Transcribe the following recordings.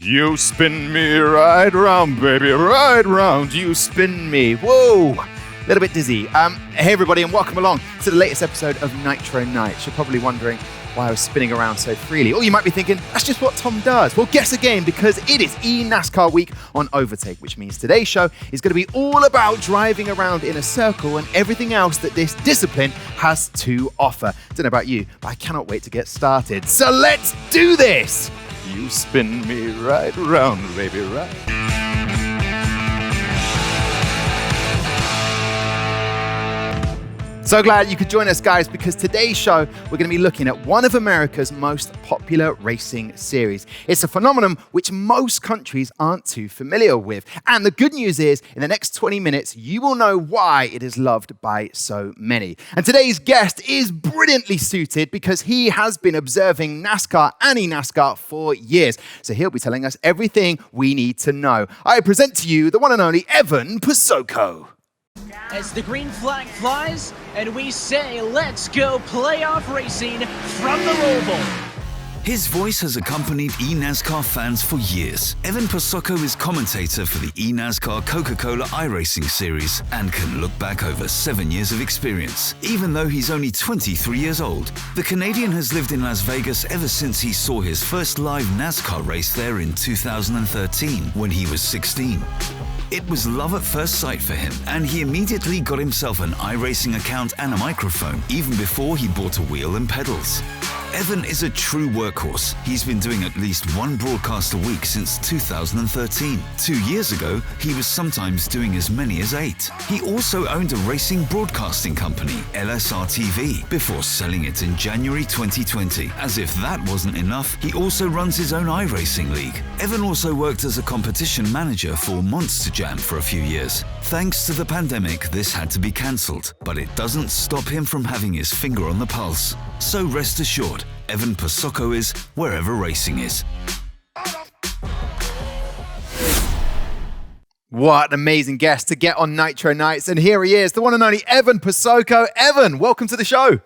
You spin me right round, baby, right round. You spin me. Whoa, a little bit dizzy. Hey, everybody, and welcome along to the latest episode of Nitro Nights. You're probably wondering why I was spinning around so freely. Or you might be thinking, that's just what Tom does. Well, guess again, because it is eNASCAR week on Overtake, which means today's show is going to be all about driving around in a circle and everything else that this discipline has to offer. Don't know about you, but I cannot wait to get started. So let's do this. You spin me right round, baby, right. So glad you could join us, guys, because today's show, we're going to be looking at one of America's most popular racing series. It's a phenomenon which most countries aren't too familiar with. And the good news is, in the next 20 minutes, you will know why it is loved by so many. And today's guest is brilliantly suited because he has been observing NASCAR and eNASCAR for years. So he'll be telling us everything we need to know. I present to you the one and only Evan Posocco. As the green flag flies, and we say, let's go playoff racing from the Roval. His voice has accompanied eNASCAR fans for years. Evan Posocco is commentator for the eNASCAR Coca-Cola iRacing series and can look back over 7 years of experience. Even though he's only 23 years old, the Canadian has lived in Las Vegas ever since he saw his first live NASCAR race there in 2013 when he was 16. It was love at first sight for him, and he immediately got himself an iRacing account and a microphone, even before he bought a wheel and pedals. Evan is a true workhorse. He's been doing at least one broadcast a week since 2013. 2 years ago, he was sometimes doing as many as 8. He also owned a racing broadcasting company, LSR TV, before selling it in January 2020. As if that wasn't enough, he also runs his own iRacing league. Evan also worked as a competition manager for Monster Jam for a few years. Thanks to the pandemic, this had to be cancelled, but it doesn't stop him from having his finger on the pulse. So rest assured, Evan Posocco is wherever racing is. What an amazing guest to get on Nitro Nights. And here he is, the one and only Evan Posocco. Evan, welcome to the show.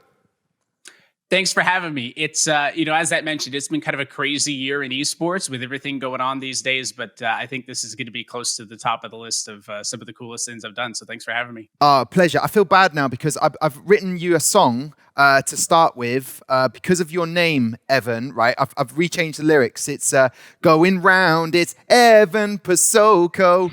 Thanks for having me. It's, as I mentioned, it's been kind of a crazy year in esports with everything going on these days, but I think this is going to be close to the top of the list of some of the coolest things I've done. So thanks for having me. Pleasure. I feel bad now because I've written you a song to start with because of your name, Evan, right? I've rechanged the lyrics. It's going round, it's Evan Posocco.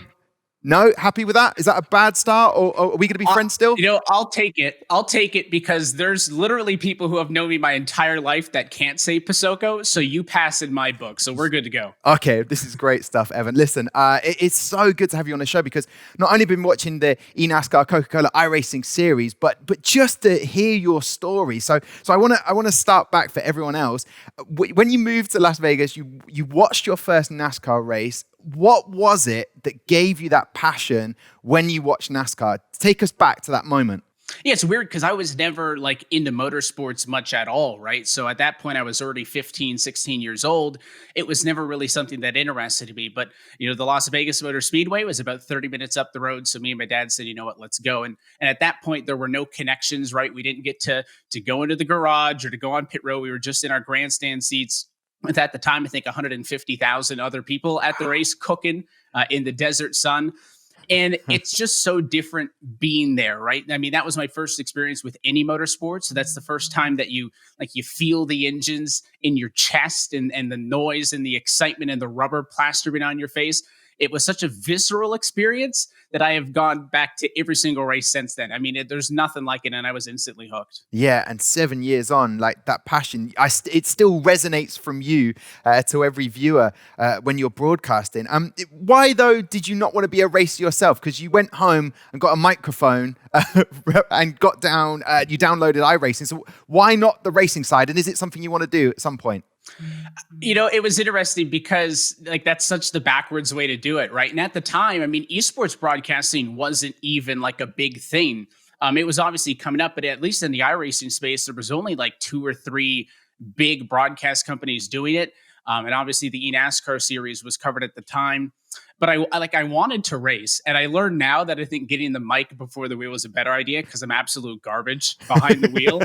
No, happy with that? Is that a bad start, or are we going to be friends still? I'll take it. I'll take it because there's literally people who have known me my entire life that can't say Posocco, so you pass in my book, so we're good to go. Okay, this is great stuff, Evan. Listen, it's so good to have you on the show because not only been watching the eNASCAR Coca-Cola iRacing series, but just to hear your story. So I want to start back for everyone else. When you moved to Las Vegas, you watched your first NASCAR race. What was it that gave you that passion when you watched NASCAR? Take us back to that moment. Yeah, it's weird because I was never like into motorsports much at all, right? So at that point, I was already 15, 16 years old. It was never really something that interested me. But, the Las Vegas Motor Speedway was about 30 minutes up the road. So me and my dad said, you know what, let's go. And at that point, there were no connections, right? We didn't get to go into the garage or to go on pit road. We were just in our grandstand seats with, at the time, I think 150,000 other people at the race cooking in the desert sun. And it's just so different being there, right? I mean, that was my first experience with any motorsport. So that's the first time that you feel the engines in your chest and the noise and the excitement and the rubber plastering on your face. It was such a visceral experience that I have gone back to every single race since then. I mean, there's nothing like it, and I was instantly hooked. Yeah, and 7 years on, like that passion, it still resonates from you to every viewer when you're broadcasting. Why, though, did you not want to be a racer yourself? Because you went home and got a microphone and got down, you downloaded iRacing. So why not the racing side? And is it something you want to do at some point? It was interesting because that's such the backwards way to do it, right? And at the time, I mean, esports broadcasting wasn't even like a big thing. It was obviously coming up, but at least in the iRacing space, there was only like 2 or 3 big broadcast companies doing it. And obviously the eNASCAR series was covered at the time. But I wanted to race, and I learned now that I think getting the mic before the wheel was a better idea because I'm absolute garbage behind the wheel.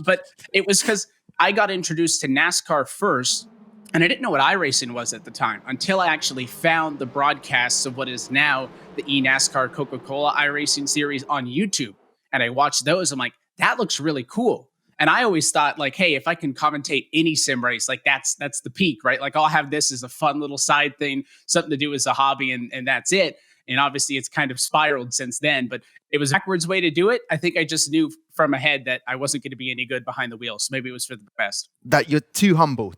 But it was because I got introduced to NASCAR first And I didn't know what iRacing was at the time until I actually found the broadcasts of what is now the eNASCAR Coca-Cola iRacing series on YouTube. And I watched those. I'm like, that looks really cool. And I always thought, like, hey, if I can commentate any sim race, like that's the peak, right? Like I'll have this as a fun little side thing, something to do as a hobby, and that's it. And obviously it's kind of spiraled since then, but it was a backwards way to do it. I think I just knew from ahead that I wasn't going to be any good behind the wheel. So maybe it was for the best. That you're too humble,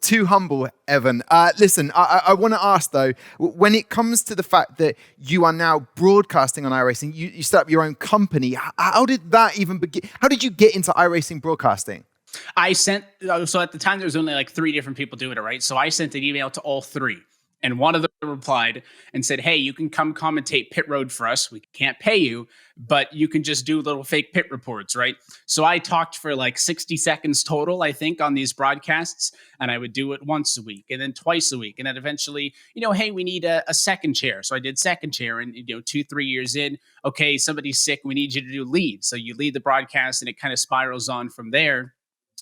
Evan. Listen, I want to ask though, when it comes to the fact that you are now broadcasting on iRacing, you set up your own company. How did that even begin? How did you get into iRacing broadcasting? So at the time there was only like 3 different people doing it, right? So I sent an email to all 3. And one of them replied and said, hey, you can come commentate pit road for us. We can't pay you, but you can just do little fake pit reports, right? So I talked for like 60 seconds total, I think, on these broadcasts. And I would do it once a week and then twice a week. And then eventually, hey, we need a second chair. So I did second chair, and 2-3 years in, okay, somebody's sick. We need you to do lead. So you lead the broadcast, and it kind of spirals on from there.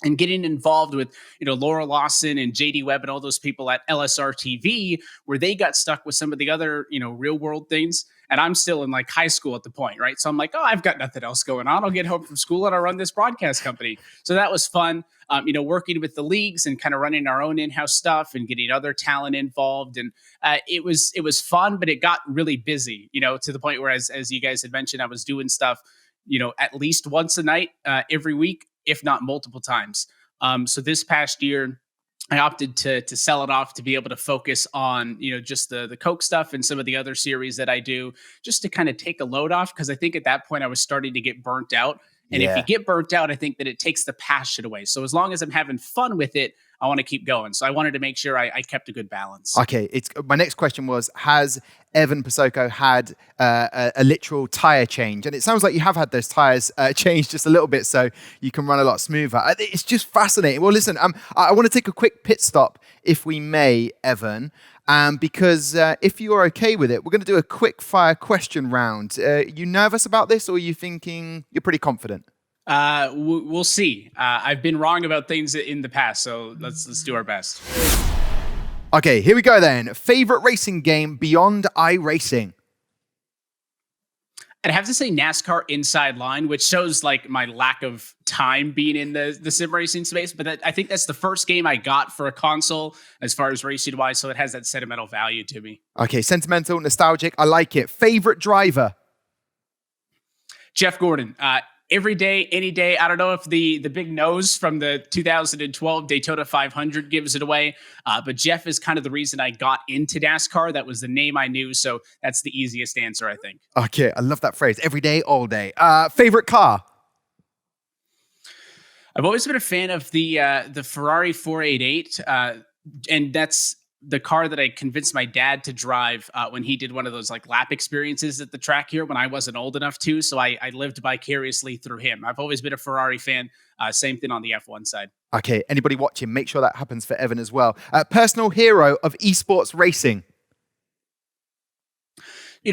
And getting involved with, Laura Lawson and JD Webb and all those people at LSR TV, where they got stuck with some of the other, real world things. And I'm still in like high school at the point, right? So I'm like, oh, I've got nothing else going on. I'll get home from school and I'll run this broadcast company. So that was fun, working with the leagues and kind of running our own in-house stuff and getting other talent involved. And it was fun, but it got really busy, to the point where, as you guys had mentioned, I was doing stuff, at least once a night, every week, if not multiple times. So this past year, I opted to sell it off to be able to focus on, just the Coke stuff and some of the other series that I do, just to kind of take a load off. Because I think at that point I was starting to get burnt out. And if you get burnt out, I think that it takes the passion away. So as long as I'm having fun with it, I want to keep going. So I wanted to make sure I kept a good balance. Okay, my next question was, has Evan Posocco had a literal tire change? And it sounds like you have had those tires changed just a little bit so you can run a lot smoother. It's just fascinating. Well, listen, I want to take a quick pit stop, if we may, Evan, because if you are okay with it, we're going to do a quick fire question round. You nervous about this, or are you thinking you're pretty confident? We'll see. I've been wrong about things in the past, so let's do our best. Okay, here we go then. Favorite racing game beyond iRacing? I'd have to say NASCAR Inside Line, which shows like my lack of time being in the sim racing space. But I think that's the first game I got for a console as far as racing wise, so it has that sentimental value to me. Okay, sentimental, nostalgic. I like it. Favorite driver? Jeff Gordon. Every day, any day. I don't know if the big nose from the 2012 Daytona 500 gives it away, but Jeff is kind of the reason I got into NASCAR. That was the name I knew, so that's the easiest answer, I think. Okay, I love that phrase. Every day, all day. Favorite car? I've always been a fan of the Ferrari 488, and that's the car that I convinced my dad to drive when he did one of those like lap experiences at the track here when I wasn't old enough to. So I lived vicariously through him. I've always been a Ferrari fan. Same thing on the F1 side. Okay, anybody watching, make sure that happens for Evan as well. Personal hero of esports racing?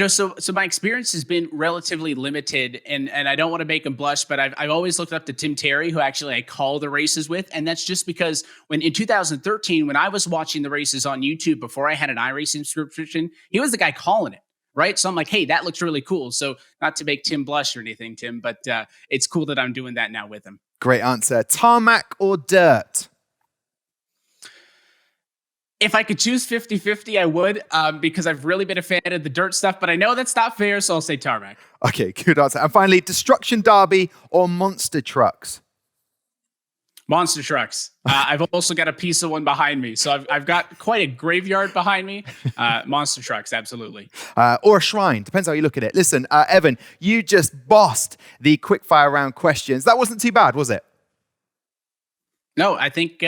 So my experience has been relatively limited, and I don't want to make him blush, but I've always looked up to Tim Terry, who actually I call the races with. And that's just because when in 2013, when I was watching the races on YouTube before I had an iRacing subscription, he was the guy calling it, right? So I'm like, hey, that looks really cool. So not to make Tim blush or anything, Tim, but it's cool that I'm doing that now with him. Great answer. Tarmac or dirt? If I could choose 50-50, I would, because I've really been a fan of the dirt stuff, but I know that's not fair, so I'll say tarmac. Okay, good answer. And finally, Destruction Derby or Monster Trucks? Monster Trucks. I've also got a piece of one behind me, so I've got quite a graveyard behind me. Monster Trucks, absolutely. Or a shrine, depends how you look at it. Listen, Evan, you just bossed the quickfire round questions. That wasn't too bad, was it? No, I think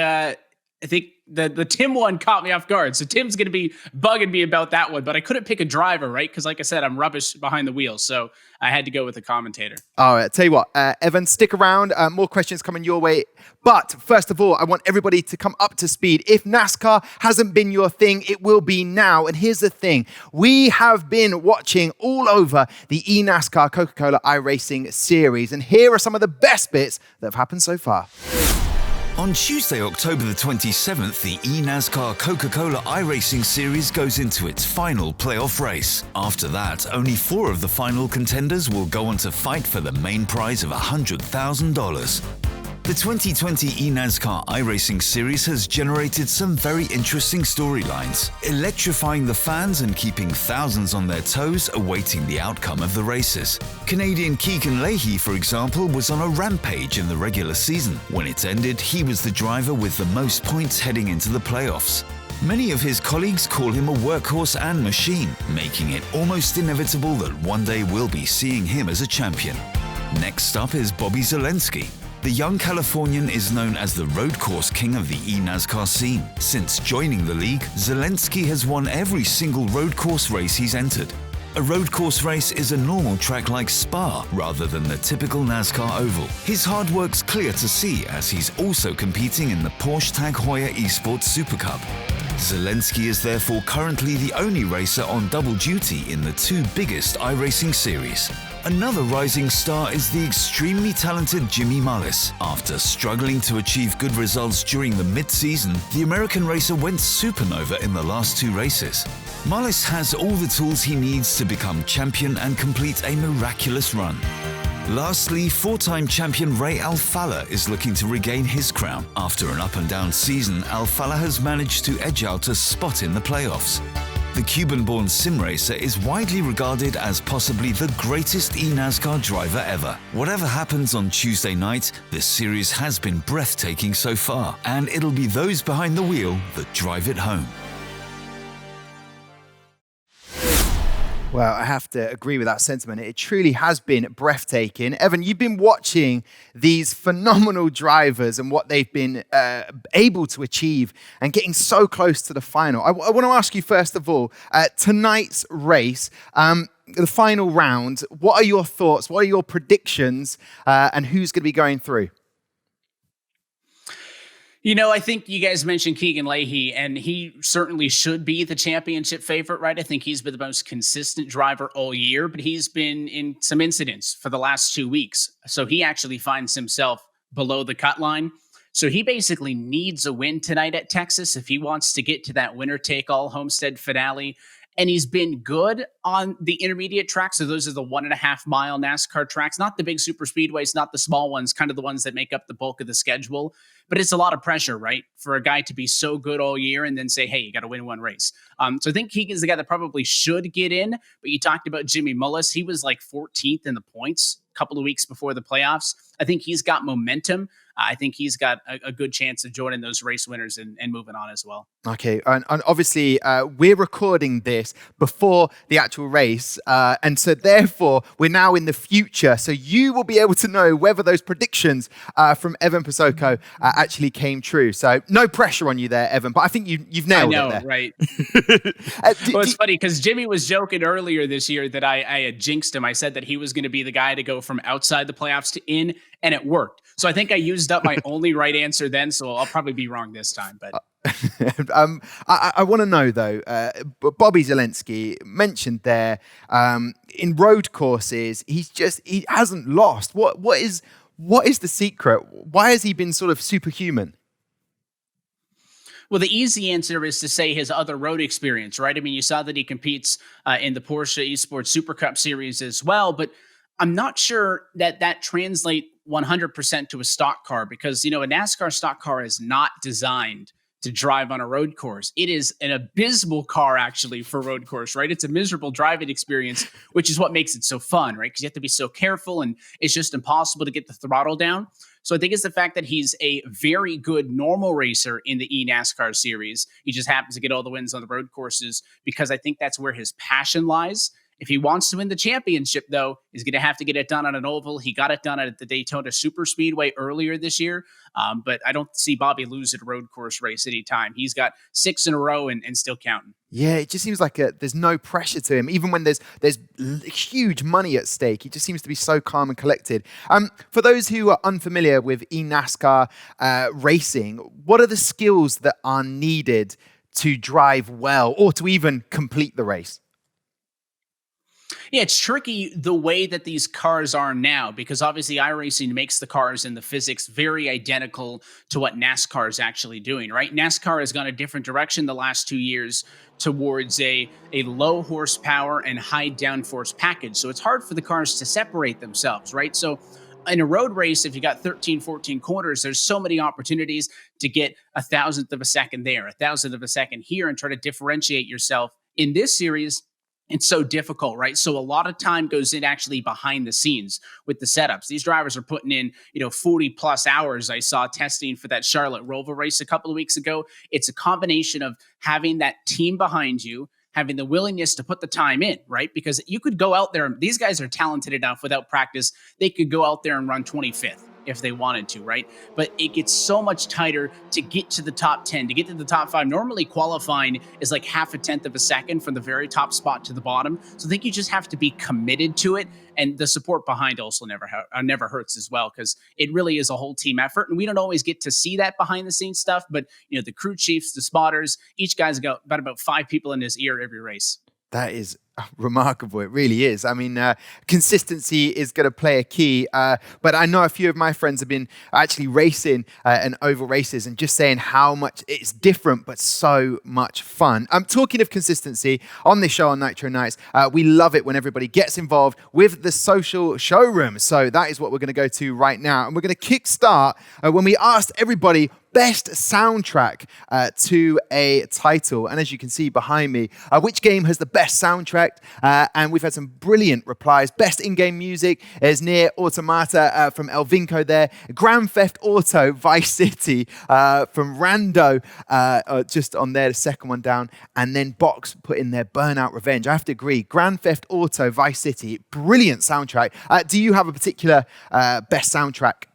the Tim one caught me off guard. So Tim's going to be bugging me about that one, but I couldn't pick a driver, right? Because like I said, I'm rubbish behind the wheel. So I had to go with a commentator. All right, tell you what, Evan, stick around. More questions coming your way. But first of all, I want everybody to come up to speed. If NASCAR hasn't been your thing, it will be now. And here's the thing. We have been watching all over the eNASCAR Coca-Cola iRacing series. And here are some of the best bits that have happened so far. On Tuesday, October the 27th, the eNASCAR Coca-Cola iRacing Series goes into its final playoff race. After that, only 4 of the final contenders will go on to fight for the main prize of $100,000. The 2020 eNASCAR iRacing Series has generated some very interesting storylines, electrifying the fans and keeping thousands on their toes awaiting the outcome of the races. Canadian Keegan Leahy, for example, was on a rampage in the regular season. When it ended, he was the driver with the most points heading into the playoffs. Many of his colleagues call him a workhorse and machine, making it almost inevitable that one day we'll be seeing him as a champion. Next up is Bobby Zalenski. The young Californian is known as the road course king of the eNASCAR scene. Since joining the league, Zalenski has won every single road course race he's entered. A road course race is a normal track like Spa rather than the typical NASCAR oval. His hard work's clear to see as he's also competing in the Porsche Tag Heuer Esports Super Cup. Zalenski is therefore currently the only racer on double duty in the 2 biggest iRacing series. Another rising star is the extremely talented Jimmy Mullis. After struggling to achieve good results during the mid-season, the American racer went supernova in the last 2 races. Mullis has all the tools he needs to become champion and complete a miraculous run. Lastly, 4-time champion Ray Alfalla is looking to regain his crown. After an up-and-down season, Alfalla has managed to edge out a spot in the playoffs. The Cuban-born sim racer is widely regarded as possibly the greatest eNASCAR driver ever. Whatever happens on Tuesday night, this series has been breathtaking so far, and it'll be those behind the wheel that drive it home. Well, I have to agree with that sentiment. It truly has been breathtaking. Evan, you've been watching these phenomenal drivers and what they've been able to achieve and getting so close to the final. I want to ask you, first of all, tonight's race, the final round, what are your thoughts? What are your predictions? And who's going to be going through? You know, I think you guys mentioned Keegan Leahy, and he certainly should be the championship favorite, right? I think he's been the most consistent driver all year, but he's been in some incidents for the last 2 weeks. So he actually finds himself below the cut line. So he basically needs a win tonight at Texas if he wants to get to that winner-take-all Homestead finale. And he's been good on the intermediate tracks. So those are the 1.5 mile NASCAR tracks, not the big super speedways, not the small ones, kind of the ones that make up the bulk of the schedule. But it's a lot of pressure, right? For a guy to be so good all year and then say, hey, you got to win one race. So I think Keegan's the guy that probably should get in. But you talked about Jimmy Mullis. He was like 14th in the points a couple of weeks before the playoffs. I think he's got momentum. I think he's got a good chance of joining those race winners and moving on as well. Okay, and obviously we're recording this before the actual race, and so therefore we're now in the future. So you will be able to know whether those predictions from Evan Posocco actually came true. So no pressure on you there, Evan, but I think you've nailed it there. Right? Well, it's funny because Jimmy was joking earlier this year that I had jinxed him. I said that he was going to be the guy to go from outside the playoffs to in, and it worked. So I think I used up my only right answer then, so I'll probably be wrong this time. But I want to know though, Bobby Zalenski mentioned there in road courses, he hasn't lost. What is the secret? Why has he been sort of superhuman? Well, the easy answer is to say his other road experience, right? I mean, you saw that he competes in the Porsche Esports Super Cup Series as well, but I'm not sure that translates 100% to a stock car because, you know, a NASCAR stock car is not designed to drive on a road course. It is an abysmal car actually for road course, right? It's a miserable driving experience, which is what makes it so fun, right? Because you have to be so careful and it's just impossible to get the throttle down. So I think it's the fact that he's a very good normal racer in the eNASCAR series. He just happens to get all the wins on the road courses because I think that's where his passion lies. If he wants to win the championship, though, he's going to have to get it done on an oval. He got it done at the Daytona Super Speedway earlier this year, but I don't see Bobby lose at a road course race anytime. He's got 6 in a row and still counting. Yeah, it just seems like there's no pressure to him. Even when there's huge money at stake, he just seems to be so calm and collected. For those who are unfamiliar with eNASCAR racing, what are the skills that are needed to drive well or to even complete the race? Yeah, it's tricky the way that these cars are now because obviously iRacing makes the cars and the physics very identical to what NASCAR is actually doing, right? NASCAR has gone a different direction the last 2 years towards a low horsepower and high downforce package. So it's hard for the cars to separate themselves, right? So in a road race, if you got 13, 14 corners, there's so many opportunities to get a thousandth of a second there, a thousandth of a second here, and try to differentiate yourself. In this series, it's so difficult, right? So a lot of time goes in actually behind the scenes with the setups. These drivers are putting in, 40 plus hours. I saw testing for that Charlotte Roval race a couple of weeks ago. It's a combination of having that team behind you, having the willingness to put the time in, right? Because you could go out there, and these guys are talented enough without practice. They could go out there and run 25th if they wanted to, right? But it gets so much tighter to get to the top 10, to get to the top 5. Normally qualifying is like half a tenth of a second from the very top spot to the bottom. So I think you just have to be committed to it. And the support behind also never hurts as well, because it really is a whole team effort. And we don't always get to see that behind the scenes stuff, but the crew chiefs, the spotters, each guy's got about 5 people in his ear every race. That is remarkable. It really is. I mean, consistency is going to play a key. But I know a few of my friends have been actually racing in oval races and just saying how much it's different, but so much fun. I'm talking of consistency on this show on Nitro Nights. We love it when everybody gets involved with the social showroom. So that is what we're going to go to right now. And we're going to kickstart when we asked everybody best soundtrack to a title. And as you can see behind me, which game has the best soundtrack? And we've had some brilliant replies. Best in-game music is Near Automata from Elvinco there. Grand Theft Auto Vice City from Rando, just on there, the second one down. And then Box put in their Burnout Revenge. I have to agree. Grand Theft Auto Vice City, brilliant soundtrack. Do you have a particular best soundtrack?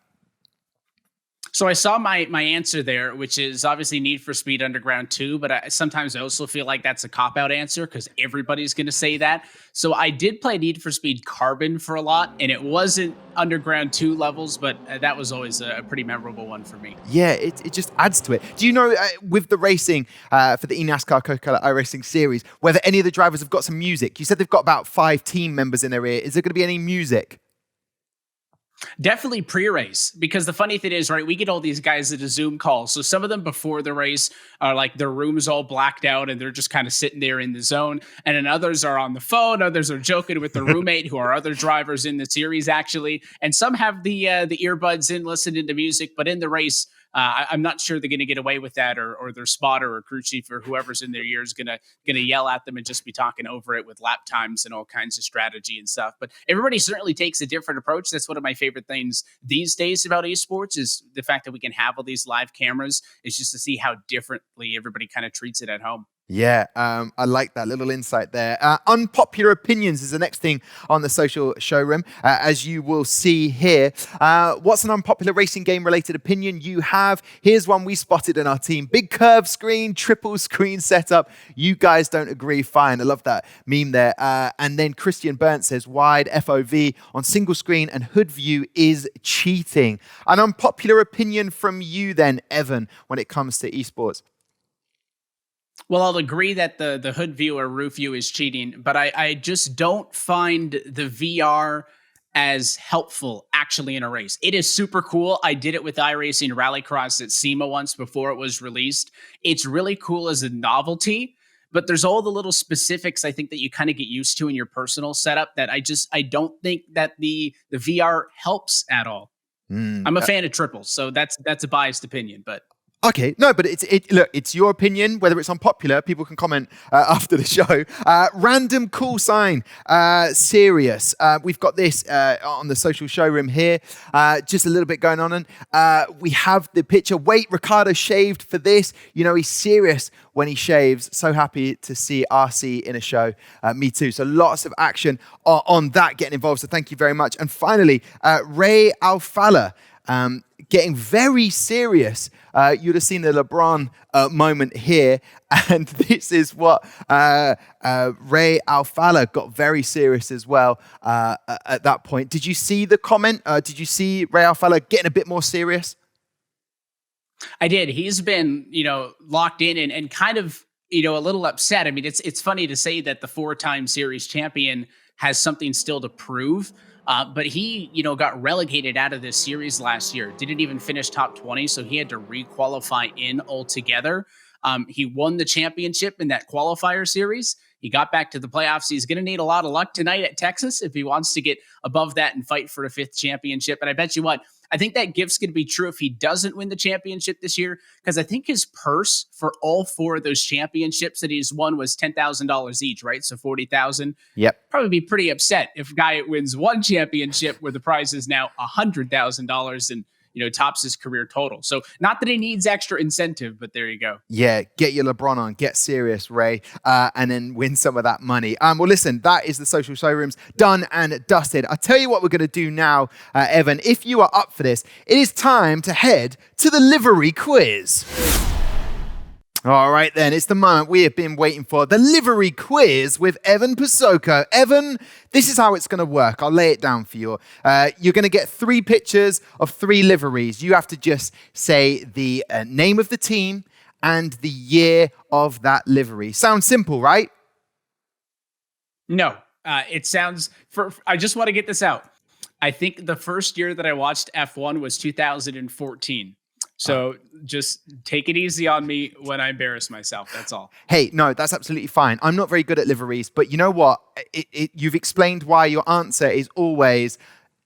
So I saw my answer there, which is obviously Need for Speed Underground 2, but sometimes I also feel like that's a cop-out answer because everybody's going to say that. So I did play Need for Speed Carbon for a lot, and it wasn't Underground 2 levels, but that was always a pretty memorable one for me. Yeah, it just adds to it. Do you know, with the racing for the eNASCAR Coca-Cola iRacing series, whether any of the drivers have got some music? You said they've got about 5 team members in their ear. Is there going to be any music? Definitely pre-race, because the funny thing is, right, we get all these guys at a Zoom call. So some of them before the race are like their room's all blacked out and they're just kind of sitting there in the zone. And then others are on the phone. Others are joking with their roommate who are other drivers in the series, actually. And some have the earbuds in listening to music. But in the race, I'm not sure they're going to get away with that, or their spotter or crew chief or whoever's in their ear is going to yell at them and just be talking over it with lap times and all kinds of strategy and stuff. But everybody certainly takes a different approach. That's one of my favorite things these days about esports, is the fact that we can have all these live cameras, is just to see how differently everybody kind of treats it at home. Yeah, I like that little insight there. Unpopular opinions is the next thing on the social showroom, as you will see here. What's an unpopular racing game related opinion you have? Here's one we spotted in our team. Big curve screen, triple screen setup. You guys don't agree, fine. I love that meme there. And then Christian Burnt says wide FOV on single screen and hood view is cheating. An unpopular opinion from you then, Evan, when it comes to esports? Well, I'll agree that the hood view or roof view is cheating, but I just don't find the VR as helpful actually in a race. It is super cool. I did it with iRacing Rallycross at SEMA once before it was released. It's really cool as a novelty, but there's all the little specifics I think that you kind of get used to in your personal setup that I don't think that the VR helps at all. I'm a fan of triples, so that's a biased opinion, but okay, no, but look, it's your opinion. Whether it's unpopular, people can comment after the show. Random call sign, serious. We've got this on the social showroom here. Just a little bit going on, and we have the picture. Wait, Ricardo shaved for this. He's serious when he shaves. So happy to see RC in a show. Me too. So lots of action on that getting involved. So thank you very much. And finally, Ray Alfala. Getting very serious. You'd have seen the LeBron moment here. And this is what Ray Alfala got very serious as well at that point. Did you see the comment? Did you see Ray Alfala getting a bit more serious? I did. He's been, locked in and kind of, a little upset. I mean, it's funny to say that the 4-time series champion has something still to prove. But he, got relegated out of this series last year. Didn't even finish top 20, so he had to re-qualify in altogether. He won the championship in that qualifier series. He got back to the playoffs. He's going to need a lot of luck tonight at Texas if he wants to get above that and fight for a 5th championship. And I bet you what, I think that gift's going to be true if he doesn't win the championship this year, because I think his purse for all 4 of those championships that he's won was $10,000 each, right? So $40,000. Yep. Probably be pretty upset if a guy wins one championship where the prize is now $100,000 and tops his career total. So not that he needs extra incentive, but there you go. Yeah, get your LeBron on, get serious, Ray, and then win some of that money. Well, listen, that is the social showrooms done and dusted. I'll tell you what we're going to do now, Evan. If you are up for this, it is time to head to the Livery Quiz. All right, then, it's the moment we have been waiting for, the Livery Quiz with Evan Posocco. Evan, this is how it's going to work. I'll lay it down for you. You're going to get 3 pictures of 3 liveries. You have to just say the name of the team and the year of that livery. Sounds simple, right? No, it sounds, I just want to get this out. I think the first year that I watched F1 was 2014. So just take it easy on me when I embarrass myself. That's all. Hey, no, that's absolutely fine. I'm not very good at liveries, but you know what? You've explained why your answer is always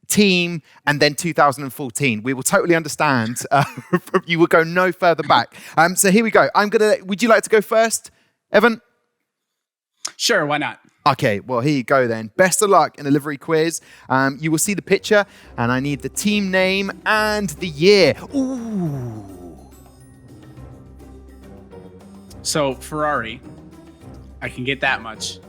team and then 2014. We will totally understand. You will go no further back. So here we go. Would you like to go first, Evan? Sure, why not? Okay, well, here you go then. Best of luck in the Livery Quiz. You will see the picture, and I need the team name and the year. Ooh. So, Ferrari, I can get that much.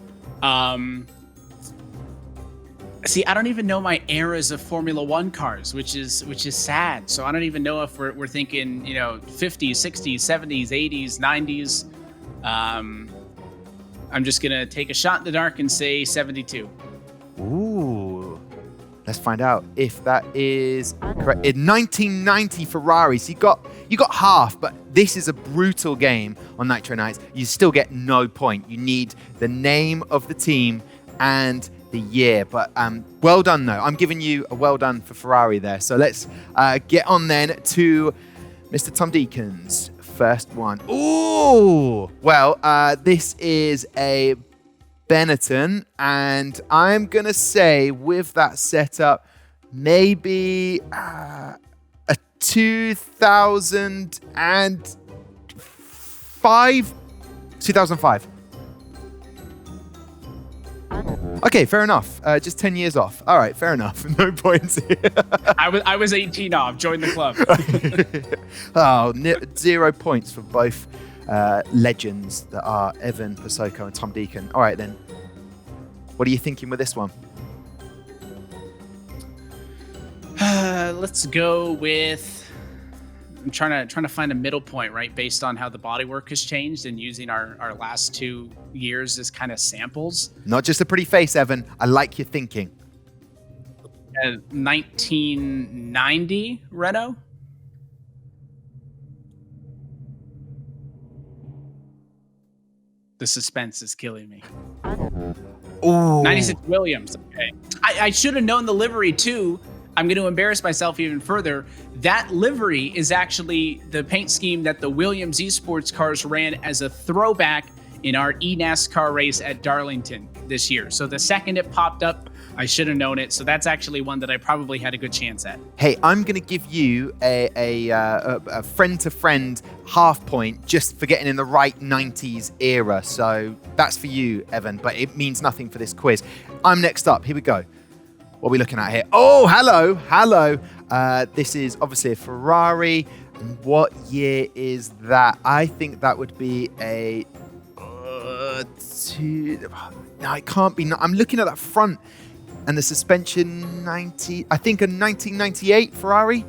See, I don't even know my eras of Formula One cars, which is sad. So I don't even know if we're thinking, 50s, 60s, 70s, 80s, 90s. I'm just going to take a shot in the dark and say 72. Ooh. Let's find out if that is correct. In 1990 Ferrari, so you got half, but this is a brutal game on Nitro Nights. You still get no point. You need the name of the team and the year. But well done, though. I'm giving you a well done for Ferrari there. So let's get on then to Mr. Tom Deacon's first one. Ooh! Well, this is a Benetton, and I'm going to say with that setup, maybe a 2005? 2005. Okay, fair enough. Just 10 years off. All right, fair enough. No points here. I was 18 off. Join the club. 0 points for both legends that are Evan Posocco and Tom Deacon. All right, then. What are you thinking with this one? Let's go with... I'm trying to find a middle point, right? Based on how the bodywork has changed and using our last 2 years as kind of samples. Not just a pretty face, Evan. I like your thinking. 1990 Renault. The suspense is killing me. Ooh. 96 Williams. Okay. I should have known the livery too. I'm going to embarrass myself even further. That livery is actually the paint scheme that the Williams Esports cars ran as a throwback in our eNASCAR race at Darlington this year. So the second it popped up, I should have known it. So that's actually one that I probably had a good chance at. Hey, I'm going to give you a friend-to-friend half point just for getting in the right 90s era. So that's for you, Evan, but it means nothing for this quiz. I'm next up. Here we go. What are we looking at here? Oh, hello. This is obviously a Ferrari. And what year is that? I think that would be a... No, it can't be. I'm looking at that front and the suspension 90... I think a 1998 Ferrari.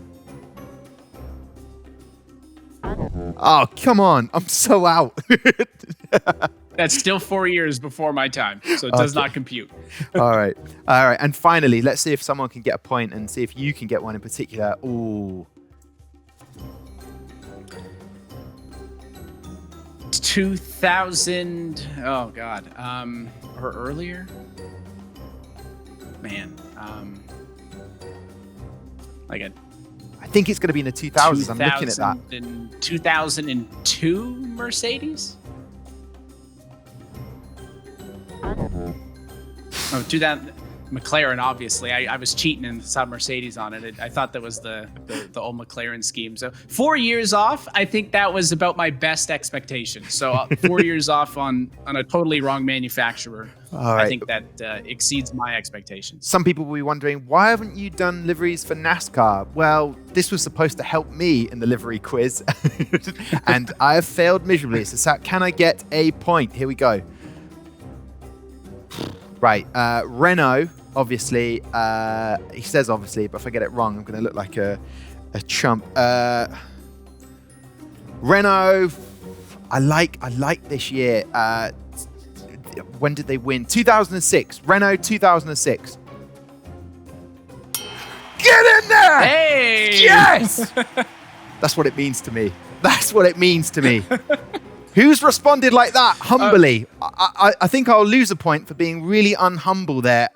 Oh, come on. I'm so out. That's still 4 years before my time, so it does not compute. All right. And finally, let's see if someone can get a point and see if you can get one in particular. Ooh. 2000. Oh God. Or earlier. Man. Like a I think it's going to be in the 2000s. I'm looking at that. 2002 Mercedes? Oh, 2000 McLaren, obviously. I was cheating and saw Mercedes on it. I thought that was the old McLaren scheme. So 4 years off, I think that was about my best expectation. So 4 years off on a totally wrong manufacturer. All right. I think that exceeds my expectations. Some people will be wondering, why haven't you done liveries for NASCAR? Well, this was supposed to help me in the livery quiz, and I have failed miserably. So can I get a point? Here we go. Right, Renault, obviously, he says obviously, but if I get it wrong, I'm going to look like a chump. Renault, I like this year. When did they win? 2006. Renault 2006. Get in there! Hey! Yes! That's what it means to me. That's what it means to me. Who's responded like that humbly? I think I'll lose a point for being really unhumble there.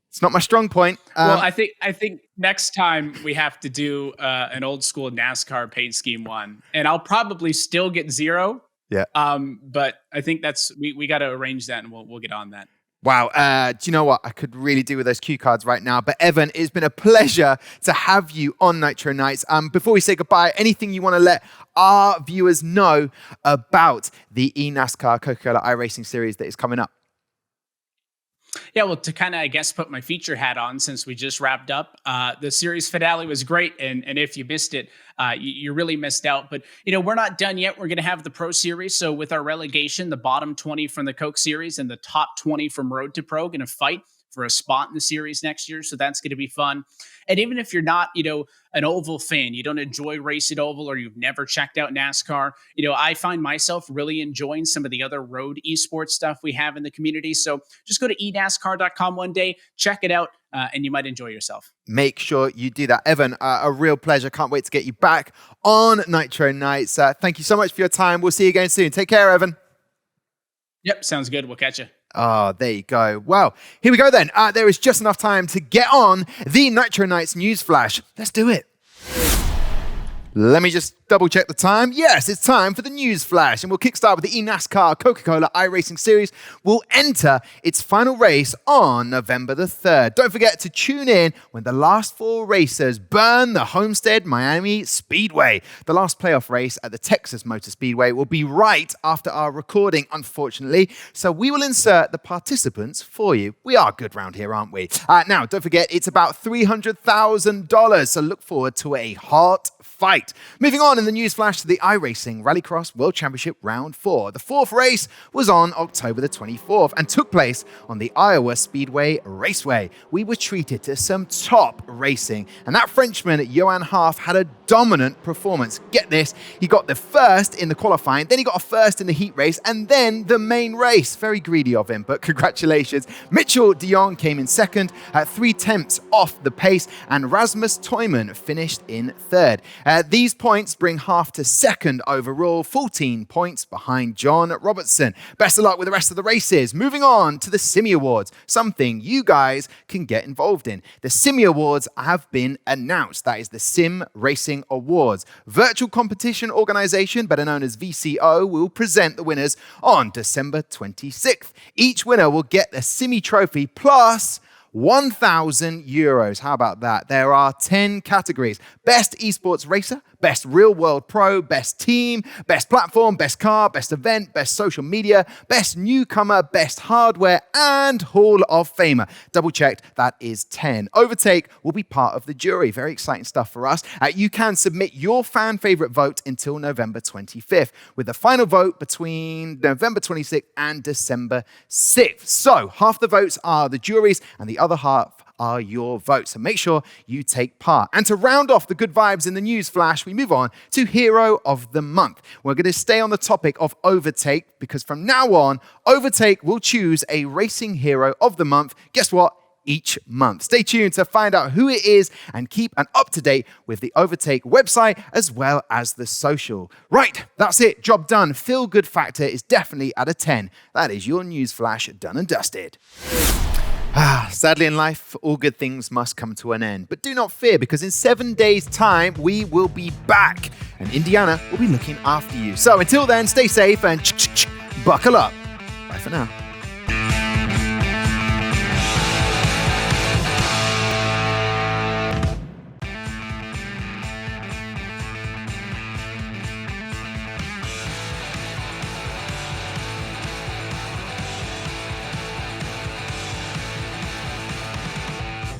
It's not my strong point. Well, I think next time we have to do an old school NASCAR paint scheme one, and I'll probably still get 0. Yeah. But I think we got to arrange that, and we'll get on that. Wow. Do you know what? I could really do with those cue cards right now. But Evan, it's been a pleasure to have you on Nitro Nights. Before we say goodbye, anything you want to let our viewers know about the eNASCAR Coca-Cola iRacing series that is coming up? Yeah, well, to kind of, I guess, put my feature hat on since we just wrapped up, the series finale was great. And if you missed it, you really missed out. But, we're not done yet. We're going to have the Pro Series. So with our relegation, the bottom 20 from the Coke Series and the top 20 from Road to Pro going to fight for a spot in the series next year. So that's going to be fun. And even if you're not, an oval fan, you don't enjoy racing oval, or you've never checked out NASCAR, I find myself really enjoying some of the other road esports stuff we have in the community. So just go to eNASCAR.com one day, check it out, and you might enjoy yourself. Make sure you do that. Evan, a real pleasure. Can't wait to get you back on Nitro Nights. Thank you so much for your time. We'll see you again soon. Take care, Evan. Yep, sounds good. We'll catch you. Oh, there you go. Well, here we go then. There is just enough time to get on the Nitro Nights Newsflash. Let's do it. Let me just double check the time. Yes, it's time for the news flash, and we'll kickstart with the eNASCAR Coca-Cola iRacing Series. Will enter its final race on November the 3rd. Don't forget to tune in when the last 4 racers burn the Homestead Miami Speedway. The last playoff race at the Texas Motor Speedway will be right after our recording, unfortunately, so we will insert the participants for you. We are good round here, aren't we? Now, don't forget, it's about $300,000, so look forward to a hot fight. Moving on in the news flash to the iRacing Rallycross World Championship Round 4. The 4th race was on October the 24th and took place on the Iowa Speedway Raceway. We were treated to some top racing, and that Frenchman, Johan Half, had a dominant performance. Get this, he got the first in the qualifying, then he got a first in the heat race, and then the main race. Very greedy of him, but congratulations. Mitchell de Jong came in second at 3/10 off the pace, and Rasmus Teumann finished in third. These points bring Half to second overall, 14 points behind John Robertson. Best of luck with the rest of the races. Moving on to the Simi Awards, something you guys can get involved in. The Simi Awards have been announced. That is the Sim Racing Awards. Virtual competition organization, better known as VCO, will present the winners on December 26th. Each winner will get a Simi trophy plus €1,000. How about that? There are 10 categories: Best Esports Racer, Best Real World Pro, Best Team, Best Platform, Best Car, Best Event, Best Social Media, Best Newcomer, Best Hardware, and Hall of Famer. Double checked, that is 10. Overtake will be part of the jury. Very exciting stuff for us. You can submit your fan favorite vote until November 25th, with the final vote between November 26th and December 6th. So half the votes are the jury's, and the other half are your votes. So make sure you take part. And to round off the good vibes in the news flash, we move on to Hero of the Month. We're going to stay on the topic of Overtake, because from now on, Overtake will choose a racing hero of the month. Guess what? each month. Stay tuned to find out who it is and keep an up-to-date with the Overtake website as well as the social. Right, that's it. Job done. Feel good factor is definitely at a 10. That is your Newsflash done and dusted. Sadly in life, all good things must come to an end. But do not fear, because in 7 days' time, we will be back. And Indiana will be looking after you. So until then, stay safe and buckle up. Bye for now.